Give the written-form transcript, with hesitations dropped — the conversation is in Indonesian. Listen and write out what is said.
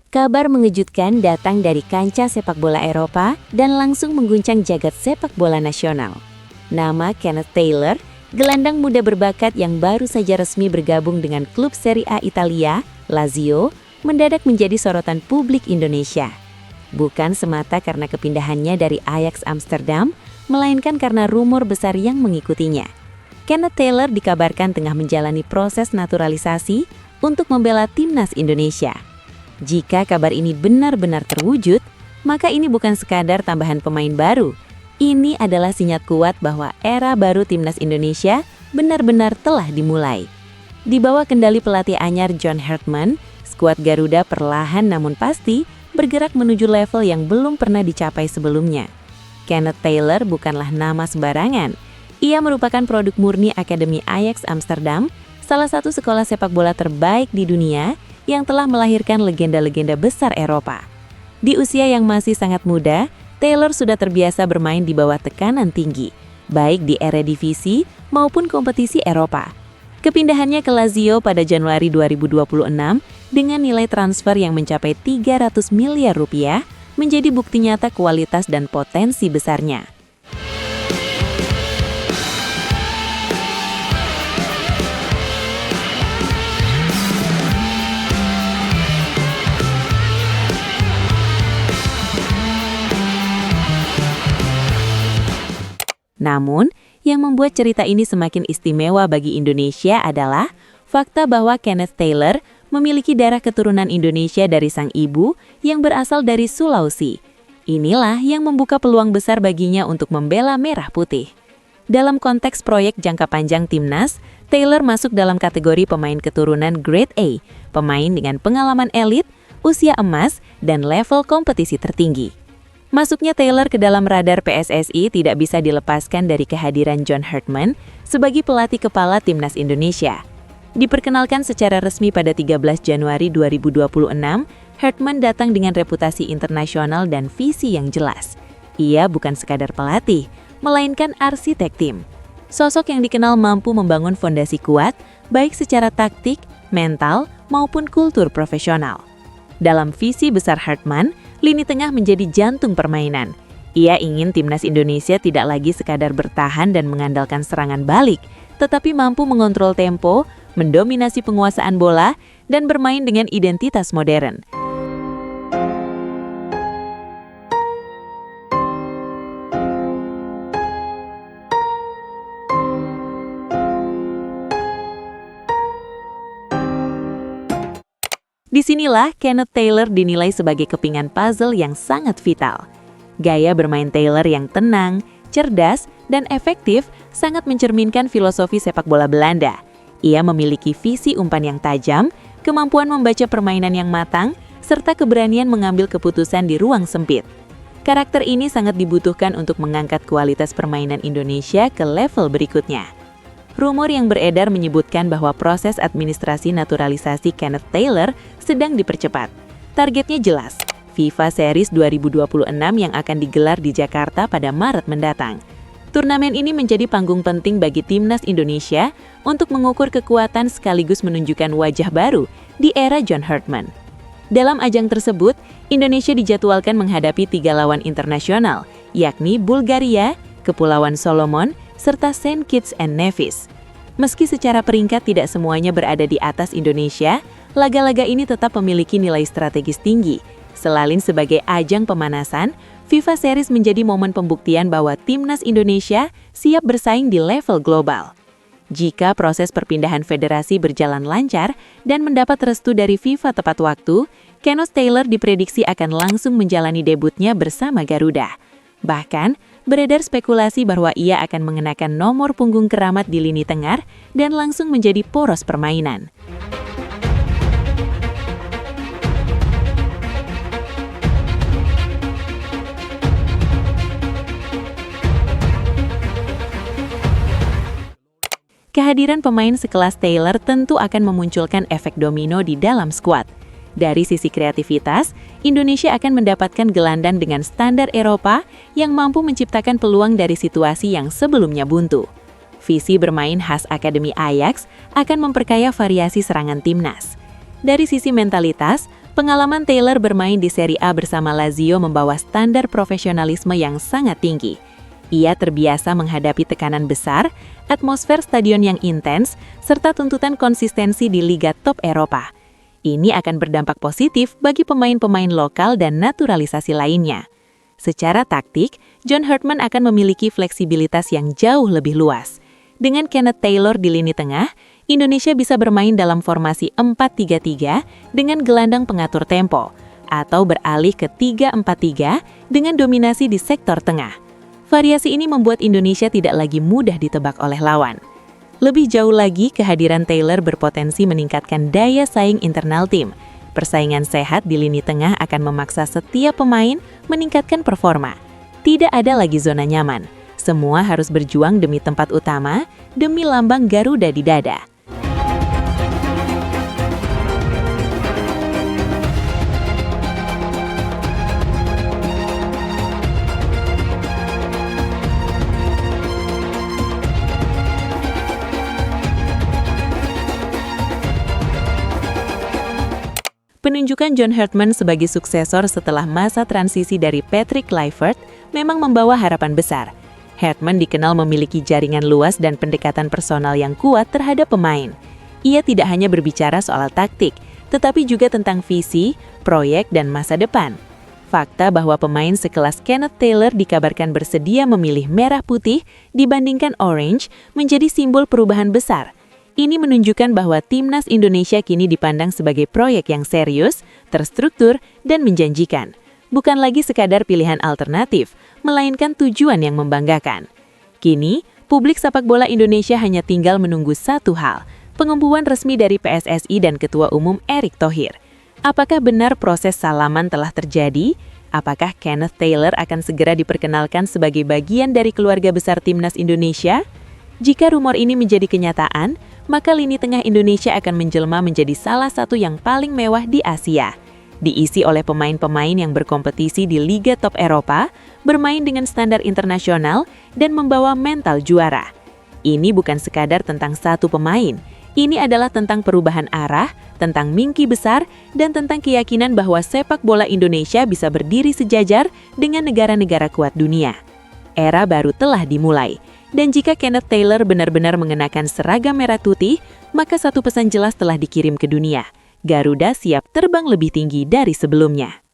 Kabar mengejutkan datang dari kancah sepak bola Eropa dan langsung mengguncang jagat sepak bola nasional. Nama Kenneth Taylor, gelandang muda berbakat yang baru saja resmi bergabung dengan klub Serie A Italia, Lazio, mendadak menjadi sorotan publik Indonesia. Bukan semata karena kepindahannya dari Ajax Amsterdam, melainkan karena rumor besar yang mengikutinya. Kenneth Taylor dikabarkan tengah menjalani proses naturalisasi untuk membela timnas Indonesia. Jika kabar ini benar-benar terwujud, maka ini bukan sekadar tambahan pemain baru. Ini adalah sinyal kuat bahwa era baru timnas Indonesia benar-benar telah dimulai. Di bawah kendali pelatih anyar John Hartman, skuad Garuda perlahan namun pasti bergerak menuju level yang belum pernah dicapai sebelumnya. Kenneth Taylor bukanlah nama sembarangan. Ia merupakan produk murni Akademi Ajax Amsterdam, salah satu sekolah sepak bola terbaik di dunia yang telah melahirkan legenda-legenda besar Eropa. Di usia yang masih sangat muda, Taylor sudah terbiasa bermain di bawah tekanan tinggi, baik di Eredivisie maupun kompetisi Eropa. Kepindahannya ke Lazio pada Januari 2026 dengan nilai transfer yang mencapai 300 miliar rupiah menjadi bukti nyata kualitas dan potensi besarnya. Namun, yang membuat cerita ini semakin istimewa bagi Indonesia adalah fakta bahwa Kenneth Taylor memiliki darah keturunan Indonesia dari sang ibu yang berasal dari Sulawesi. Inilah yang membuka peluang besar baginya untuk membela merah putih. Dalam konteks proyek jangka panjang timnas, Taylor masuk dalam kategori pemain keturunan Grade A, pemain dengan pengalaman elit, usia emas, dan level kompetisi tertinggi. Masuknya Taylor ke dalam radar PSSI tidak bisa dilepaskan dari kehadiran John Hartman sebagai pelatih kepala timnas Indonesia. Diperkenalkan secara resmi pada 13 Januari 2026, Hartman datang dengan reputasi internasional dan visi yang jelas. Ia bukan sekadar pelatih, melainkan arsitek tim. Sosok yang dikenal mampu membangun fondasi kuat, baik secara taktik, mental, maupun kultur profesional. Dalam visi besar Hartman, lini tengah menjadi jantung permainan. Ia ingin timnas Indonesia tidak lagi sekadar bertahan dan mengandalkan serangan balik, tetapi mampu mengontrol tempo, mendominasi penguasaan bola, dan bermain dengan identitas modern. Disinilah Kenneth Taylor dinilai sebagai kepingan puzzle yang sangat vital. Gaya bermain Taylor yang tenang, cerdas, dan efektif sangat mencerminkan filosofi sepak bola Belanda. Ia memiliki visi umpan yang tajam, kemampuan membaca permainan yang matang, serta keberanian mengambil keputusan di ruang sempit. Karakter ini sangat dibutuhkan untuk mengangkat kualitas permainan Indonesia ke level berikutnya. Rumor yang beredar menyebutkan bahwa proses administrasi naturalisasi Kenneth Taylor sedang dipercepat. Targetnya jelas, FIFA Series 2026 yang akan digelar di Jakarta pada Maret mendatang. Turnamen ini menjadi panggung penting bagi timnas Indonesia untuk mengukur kekuatan sekaligus menunjukkan wajah baru di era John Hartman. Dalam ajang tersebut, Indonesia dijadwalkan menghadapi 3 lawan internasional, yakni Bulgaria, Kepulauan Solomon, serta Saint Kitts and Nevis. Meski secara peringkat tidak semuanya berada di atas Indonesia, laga-laga ini tetap memiliki nilai strategis tinggi. Selain sebagai ajang pemanasan, FIFA Series menjadi momen pembuktian bahwa timnas Indonesia siap bersaing di level global. Jika proses perpindahan federasi berjalan lancar dan mendapat restu dari FIFA tepat waktu, Kenneth Taylor diprediksi akan langsung menjalani debutnya bersama Garuda. Bahkan, beredar spekulasi bahwa ia akan mengenakan nomor punggung keramat di lini tengah dan langsung menjadi poros permainan. Kehadiran pemain sekelas Taylor tentu akan memunculkan efek domino di dalam skuad. Dari sisi kreativitas, Indonesia akan mendapatkan gelandang dengan standar Eropa yang mampu menciptakan peluang dari situasi yang sebelumnya buntu. Visi bermain khas Akademi Ajax akan memperkaya variasi serangan timnas. Dari sisi mentalitas, Pengalaman Taylor bermain di Serie A bersama Lazio membawa standar profesionalisme yang sangat tinggi. Ia terbiasa menghadapi tekanan besar, atmosfer stadion yang intens, serta tuntutan konsistensi di liga top Eropa. Ini akan berdampak positif bagi pemain-pemain lokal dan naturalisasi lainnya. Secara taktik, John Herdman akan memiliki fleksibilitas yang jauh lebih luas. Dengan Kenneth Taylor di lini tengah, Indonesia bisa bermain dalam formasi 4-3-3 dengan gelandang pengatur tempo, atau beralih ke 3-4-3 dengan dominasi di sektor tengah. Variasi ini membuat Indonesia tidak lagi mudah ditebak oleh lawan. Lebih jauh lagi, kehadiran Taylor berpotensi meningkatkan daya saing internal tim. Persaingan sehat di lini tengah akan memaksa setiap pemain meningkatkan performa. Tidak ada lagi zona nyaman. Semua harus berjuang demi tempat utama, demi lambang Garuda di dada. Penunjukan John Herdman sebagai suksesor setelah masa transisi dari Patrick Kluivert memang membawa harapan besar. Herdman dikenal memiliki jaringan luas dan pendekatan personal yang kuat terhadap pemain. Ia tidak hanya berbicara soal taktik, tetapi juga tentang visi, proyek, dan masa depan. Fakta bahwa pemain sekelas Kenneth Taylor dikabarkan bersedia memilih merah putih dibandingkan orange menjadi simbol perubahan besar. Ini menunjukkan bahwa timnas Indonesia kini dipandang sebagai proyek yang serius, terstruktur, dan menjanjikan. Bukan lagi sekadar pilihan alternatif, melainkan tujuan yang membanggakan. Kini, publik sepak bola Indonesia hanya tinggal menunggu satu hal, pengumuman resmi dari PSSI dan Ketua Umum Erick Thohir. Apakah benar proses salaman telah terjadi? Apakah Kenneth Taylor akan segera diperkenalkan sebagai bagian dari keluarga besar timnas Indonesia? Jika rumor ini menjadi kenyataan, maka lini tengah Indonesia akan menjelma menjadi salah satu yang paling mewah di Asia. Diisi oleh pemain-pemain yang berkompetisi di Liga Top Eropa, bermain dengan standar internasional, dan membawa mental juara. Ini bukan sekadar tentang satu pemain, ini adalah tentang perubahan arah, tentang mimpi besar, dan tentang keyakinan bahwa sepak bola Indonesia bisa berdiri sejajar dengan negara-negara kuat dunia. Era baru telah dimulai, dan jika Kenneth Taylor benar-benar mengenakan seragam merah putih, maka satu pesan jelas telah dikirim ke dunia. Garuda siap terbang lebih tinggi dari sebelumnya.